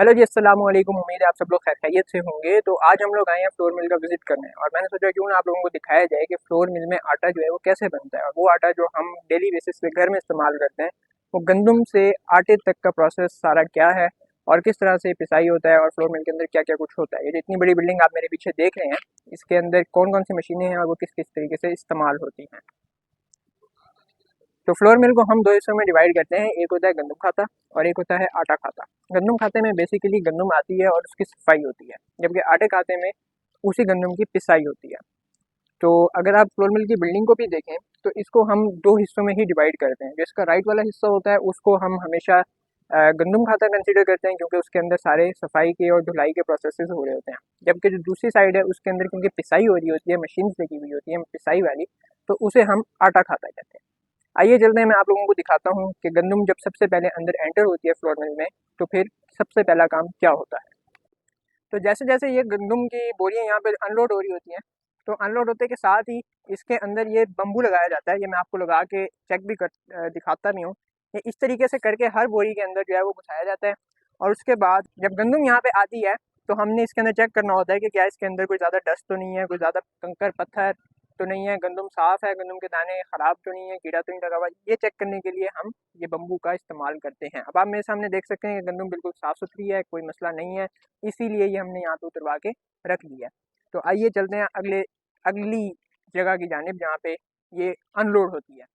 Hello जी, अस्सलाम वालेकुम। उम्मीद है आप सब लोग खैर खैरियत से होंगे। तो आज हम लोग आए हैं फ्लोर मिल का विजिट करने और मैंने सोचा क्यों ना आप लोगों को दिखाया जाए कि फ्लोर मिल में आटा जो है वो कैसे बनता है और वो आटा जो हम डेली बेसिस पे घर में इस्तेमाल करते हैं वो गंदम से आटे तक का प्रोसेस सारा क्या है और किस तरह से पिसाई होता है और फ्लोर मिल के अंदर क्या क्या कुछ होता है। ये जो इतनी बड़ी बिल्डिंग आप मेरे पीछे देख रहे हैं इसके अंदर कौन कौन सी मशीनें हैं और वो किस किस तरीके से इस्तेमाल होती हैं। तो फ्लोर मिल को हम दो हिस्सों में डिवाइड करते हैं, एक होता है गंदम खाता और एक होता है आटा खाता। गंदम खाते में बेसिकली गंदम आती है और उसकी सफाई होती है, जबकि आटे खाते में उसी गंदम की पिसाई होती है। तो अगर आप फ्लोर मिल की बिल्डिंग को भी देखें तो इसको हम दो हिस्सों में ही डिवाइड करते हैं। जिसका राइट वाला हिस्सा होता है उसको हम हमेशा गंदम खाता कंसीडर करते हैं, क्योंकि उसके अंदर सारे सफाई के और धुलाई के प्रोसेसेस हो रहे होते हैं। जबकि जो दूसरी साइड है उसके अंदर क्योंकि पिसाई हो रही होती है, मशीन लगी हुई होती है पिसाई वाली, तो उसे हम आटा खाता कहते हैं। आइए चलते हैं, मैं आप लोगों को दिखाता हूँ कि गंदम जब सबसे पहले अंदर एंटर होती है फ्लोर मिल में तो फिर सबसे पहला काम क्या होता है। तो जैसे जैसे ये गंदम की बोरियां यहाँ पे अनलोड हो रही होती हैं, तो अनलोड होते के साथ ही इसके अंदर ये बम्बू लगाया जाता है। ये मैं आपको लगा के चेक भी कर दिखाता भी हूँ। ये इस तरीके से करके हर बोरी के अंदर जो है वो घुसाया जाता है और उसके बाद जब गंदम यहाँ पे आती है तो हमने इसके अंदर चेक करना होता है कि क्या इसके अंदर कोई ज़्यादा डस्ट तो नहीं है, कोई ज़्यादा कंकर पत्थर तो नहीं है, गंदम साफ़ है, गंदम के दाने ख़राब तो नहीं है, कीड़ा तो नहीं लगा हुआ। ये चेक करने के लिए हम ये बम्बू का इस्तेमाल करते हैं। अब आप मेरे सामने देख सकते हैं कि गंदम बिल्कुल साफ़ सुथरी है, कोई मसला नहीं है, इसीलिए ये हमने यहाँ पे उतरवा के रख लिया है। तो आइए चलते हैं अगली जगह की जानिब जहाँ पे ये अनलोड होती है।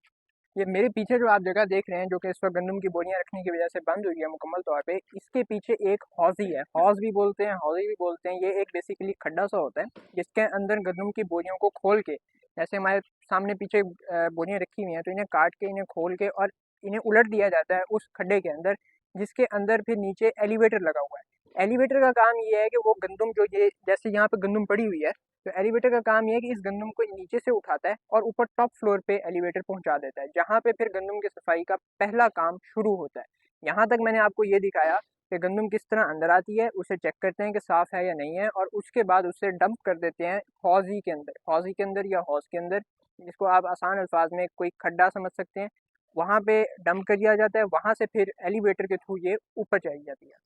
ये मेरे पीछे जो आप जगह देख रहे हैं जो कि इस वक्त गंदम की बोरियां रखने की वजह से बंद हुई है मुकम्मल तौर पे, इसके पीछे एक हौजी है। हौज भी बोलते हैं, हौजी भी बोलते हैं। ये एक बेसिकली खड्डा सा होता है जिसके अंदर गंदम की बोरियों को खोल के, जैसे हमारे सामने पीछे बोरियां रखी हुई हैं, तो इन्हें काट के, इन्हें खोल के और इन्हें उलट दिया जाता है उस खड्डे के अंदर, जिसके अंदर फिर नीचे एलिवेटर लगा हुआ है। एलिवेटर का काम ये है कि वो गंदम जो ये जैसे यहाँ पे गंदम पड़ी हुई है, तो एलिवेटर का काम ये है कि इस गंदम को नीचे से उठाता है और ऊपर टॉप फ्लोर पे एलिवेटर पहुंचा देता है, जहां पे फिर गंदम की सफाई का पहला काम शुरू होता है। यहाँ तक मैंने आपको ये दिखाया कि गंदम किस तरह अंदर आती है, उसे चेक करते हैं कि साफ़ है या नहीं है और उसके बाद उसे डंप कर देते हैं हौजी के अंदर, हौजी के अंदर या हौज के अंदर, जिसको आप आसान अल्फाज में कोई खड्डा समझ सकते हैं। वहाँ पे डंप कर दिया जाता है, वहाँ से फिर एलिवेटर के थ्रू ये ऊपर चली जाती है।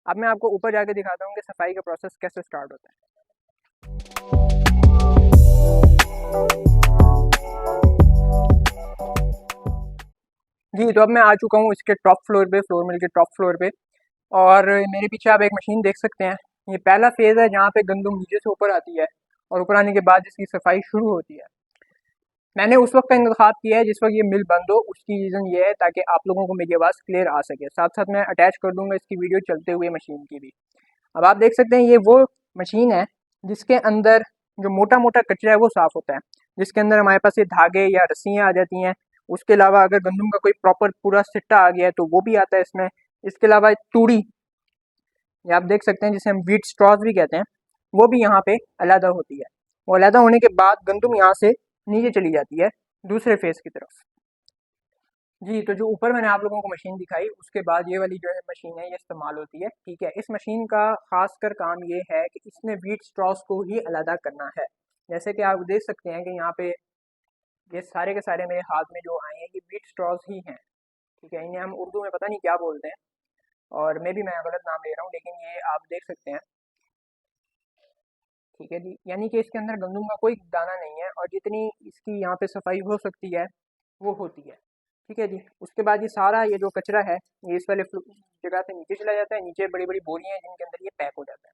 अब मैं आपको ऊपर जाके दिखाता हूँ कि सफाई का प्रोसेस कैसे स्टार्ट होता है। जी, तो अब मैं आ चुका हूँ इसके टॉप फ्लोर पे, फ्लोर मिल के टॉप फ्लोर पे। और मेरे पीछे आप एक मशीन देख सकते हैं। ये पहला फेज़ है जहाँ पे गंदम नीचे से ऊपर आती है और ऊपर आने के बाद इसकी सफाई शुरू होती है। मैंने उस वक्त का इंतखाब किया है जिस वक्त ये मिल बंद हो। उसकी रीज़न ये है ताकि आप लोगों को मेरी आवाज़ क्लियर आ सके। साथ साथ मैं अटैच कर दूंगा इसकी वीडियो चलते हुए मशीन की भी। अब आप देख सकते हैं ये वो मशीन है जिसके अंदर जो मोटा मोटा कचरा है वो साफ़ होता है, जिसके अंदर हमारे पास ये धागे या रस्सियाँ आ जाती हैं। उसके अलावा अगर गंदम का कोई प्रॉपर पूरा सिट्टा आ गया है तो वो भी आता है इसमें। इसके अलावा तूड़ी, ये आप देख सकते हैं जिसे हम व्हीट स्ट्रॉज भी कहते हैं, वो भी यहाँ पे अलहदा होती है। वो अलहदा होने के बाद गंदम यहाँ से नीचे चली जाती है दूसरे फेज़ की तरफ। जी, तो जो ऊपर मैंने आप लोगों को मशीन दिखाई उसके बाद ये वाली जो है मशीन है ये इस्तेमाल होती है। ठीक है, इस मशीन का खासकर काम ये है कि इसने व्हीट स्ट्रॉस को ही अलहदा करना है। जैसे कि आप देख सकते हैं कि यहाँ पे ये सारे के सारे मेरे हाथ में जो आए हैं ये व्हीट स्ट्रॉस ही हैं। ठीक है, इन्हें हम उर्दू में पता नहीं क्या बोलते हैं और मे भी मैं गलत नाम ले रहा हूँ, लेकिन ये आप देख सकते हैं। ठीक है जी, यानी कि इसके अंदर गंदम का कोई दाना नहीं है और जितनी इसकी यहाँ पे सफाई हो सकती है वो होती है। ठीक है जी, उसके बाद ये सारा ये जो कचरा है ये इस वाले जगह से नीचे चला जाता है। नीचे बड़ी बड़ी बोरियां हैं जिनके अंदर ये पैक हो जाता है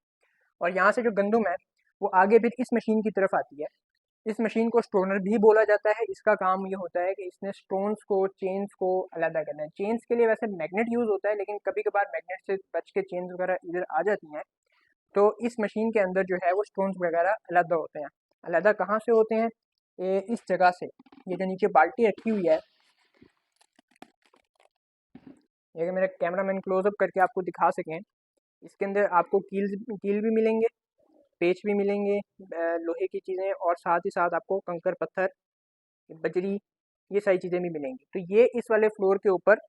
और यहाँ से जो गंदम है वो आगे फिर इस मशीन की तरफ आती है। इस मशीन को स्टोनर भी बोला जाता है। इसका काम ये होता है कि इसने स्टोन्स को, चेन्स को अलग करना है। चेन्स के लिए वैसे मैग्नेट यूज़ होता है, लेकिन कभी कभार मैग्नेट से बच के चेन्स वगैरह इधर आ जाती हैं। तो इस मशीन के अंदर जो है वो स्टोन्स वगैरह अलग होते हैं। अलग कहाँ से होते हैं? ये इस जगह से। ये जो नीचे बाल्टी रखी हुई है, ये अगर मेरा कैमरा मैन क्लोजअप करके आपको दिखा सकें, इसके अंदर आपको कील भी मिलेंगे, पेच भी मिलेंगे, लोहे की चीज़ें, और साथ ही साथ आपको कंकर पत्थर, बजरी, ये सारी चीज़ें भी मिलेंगी। तो ये इस वाले फ्लोर के ऊपर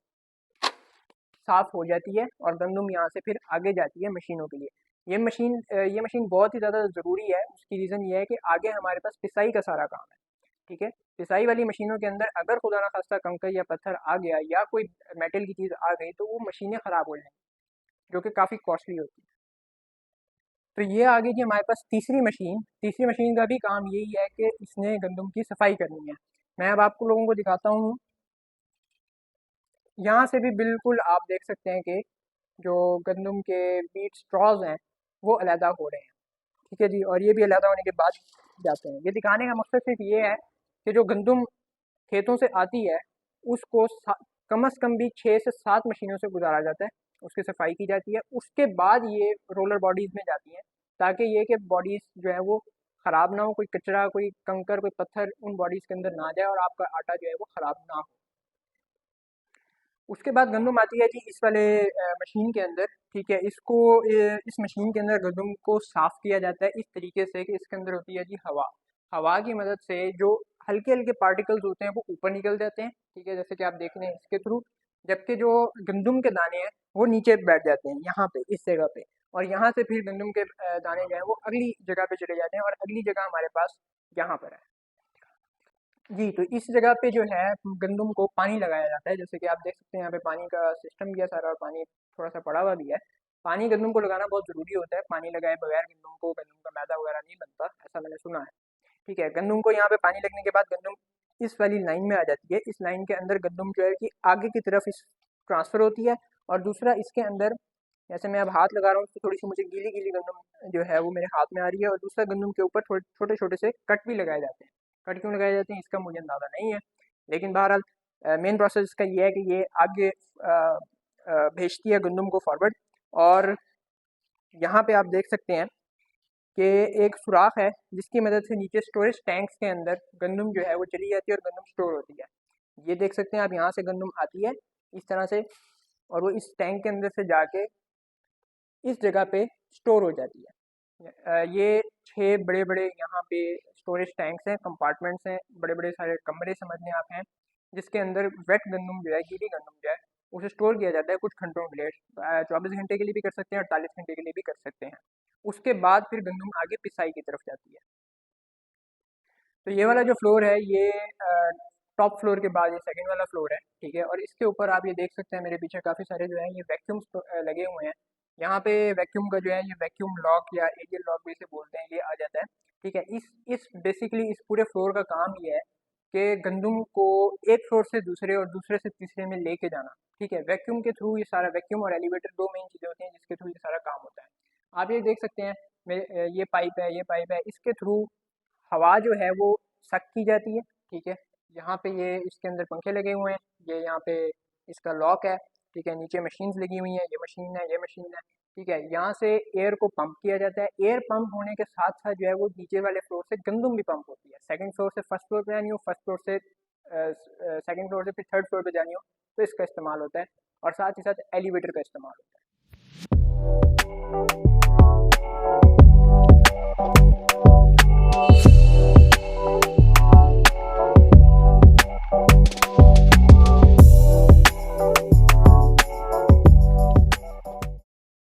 साफ़ हो जाती है और गंदम यहाँ से फिर आगे जाती है मशीनों के लिए। ये मशीन बहुत ही ज़्यादा ज़रूरी है। उसकी रीज़न ये है कि आगे हमारे पास पिसाई का सारा काम है। ठीक है, पिसाई वाली मशीनों के अंदर अगर खुदा ना खास्ता कंकर या पत्थर आ गया या कोई मेटल की चीज़ आ गई तो वो मशीनें ख़राब हो जाएंगी। जो कि काफ़ी कॉस्टली होती है। तो ये आ गई जी हमारे पास तीसरी मशीन का भी काम यही है कि इसने गंदम की सफाई करनी है। मैं अब आपको लोगों को दिखाता हूँ। यहाँ से भी बिल्कुल आप देख सकते हैं कि जो गंदम के बीट स्ट्रॉज हैं वो अलहदा हो रहे हैं। ठीक है जी, और ये भी अलहदा होने के बाद जाते हैं। ये दिखाने का मकसद सिर्फ ये है कि जो गंदम खेतों से आती है उसको कम अज़ कम भी 6 से 7 मशीनों से गुजारा जाता है, उसकी सफाई की जाती है, उसके बाद ये रोलर बॉडीज़ में जाती हैं, ताकि ये कि बॉडीज़ जो है वो ख़राब ना हो, कोई कचरा, कोई कंकर, कोई पत्थर उन बॉडीज़ के अंदर ना जाए और आपका आटा जो है वो ख़राब ना हो। उसके बाद गंदम आती है जी इस वाले मशीन के अंदर। ठीक है, इसको इस मशीन के अंदर गंदम को साफ़ किया जाता है इस तरीके से कि इसके अंदर होती है जी हवा। हवा की मदद से जो हल्के हल्के पार्टिकल्स होते हैं वो ऊपर निकल जाते हैं। ठीक है, जैसे कि आप देख रहे हैं इसके थ्रू, जबकि जो गंदम के दाने हैं वो नीचे बैठ जाते हैं यहाँ पे, इस जगह पे, और यहाँ से फिर गंदम के दाने जो हैं वो अगली जगह पे चले जाते हैं और अगली जगह हमारे पास यहाँ पर है। जी, तो इस जगह पे जो है गंदम को पानी लगाया जाता है। जैसे कि आप देख सकते हैं यहाँ पे पानी का सिस्टम भी है सारा, और पानी थोड़ा सा पड़ा हुआ भी है। पानी गंदम को लगाना बहुत ज़रूरी होता है। पानी लगाए बगैर गंदम का मैदा वगैरह नहीं बनता, ऐसा मैंने सुना है। ठीक है, गंदम को यहाँ पे पानी लगने के बाद गंदम इस वाली लाइन में आ जाती है। इस लाइन के अंदर गंदम जो है कि आगे की तरफ इस ट्रांसफ़र होती है, और दूसरा इसके अंदर, जैसे मैं अब हाथ लगा रहा हूँ तो थोड़ी सी मुझे गीली गीली गंदम जो है वो मेरे हाथ में आ रही है, और दूसरा गंदम के ऊपर थोड़े छोटे छोटे से कट भी लगाए जाते हैं। कट क्यों लगाए जाते हैं इसका मुझे अंदाज़ा नहीं है, लेकिन बहरहाल मेन प्रोसेस इसका ये है कि ये आगे भेजती है गंदम को फॉरवर्ड। और यहाँ पे आप देख सकते हैं कि एक सुराख है जिसकी मदद से नीचे स्टोरेज टैंक्स के अंदर गंदम जो है वो चली जाती है और गंदम स्टोर होती है। ये देख सकते हैं आप, यहाँ से गंदम आती है इस तरह से, और वो इस टैंक के अंदर से जाके इस जगह पे स्टोर हो जाती है। ये 6 बड़े-बड़े यहाँ पे स्टोरेज टैंक्स हैं, कंपार्टमेंट्स हैं, बड़े-बड़े सारे कमरे समझ लें आप हैं, जिसके अंदर वेट गंदम जो है, गीली गंदम जो है, उसे स्टोर किया जाता है कुछ घंटों के लिए। 24 घंटे के लिए भी कर सकते हैं, 48 घंटे के लिए भी कर सकते हैं। उसके बाद फिर गंदम आगे पिसाई की तरफ जाती है। तो ये वाला जो फ्लोर है ये टॉप फ्लोर के बाद ये सेकंड वाला फ्लोर है। ठीक है, और इसके ऊपर आप ये देख सकते हैं मेरे पीछे काफ़ी सारे जो है ये वैक्यूम्स लगे हुए हैं। यहाँ पे वैक्यूम का जो है ये वैक्यूम लॉक या एरियल लॉक भी इसे बोलते हैं, ये आ जाता है। ठीक है, इस बेसिकली इस पूरे फ्लोर का काम ये है कि गंदम को एक फ्लोर से दूसरे और दूसरे से तीसरे में लेके जाना। ठीक है, वैक्यूम के थ्रू ये सारा, वैक्यूम और एलिवेटर दो मेन चीज़ें होती हैं जिसके थ्रू ये सारा काम होता है। आप ये देख सकते हैं ये पाइप है, ये पाइप है, इसके थ्रू हवा जो है वो सक की जाती है। ठीक है, यहाँ पे ये इसके अंदर पंखे लगे हुए हैं, ये यहाँ पे इसका लॉक है। ठीक है, नीचे मशीन्स लगी हुई हैं, ये मशीन है, ये मशीन है। ठीक है, यहाँ से एयर को पंप किया जाता है। एयर पंप होने के साथ साथ जो है वो नीचे वाले फ्लोर से गंदम भी पंप होती है। सेकंड फ्लोर से फर्स्ट फ्लोर पे जानी हो, फर्स्ट फ्लोर से सेकंड फ्लोर से फिर थर्ड फ्लोर पे जानी हो, तो इसका इस्तेमाल होता है, और साथ ही साथ एलिवेटर का इस्तेमाल होता है।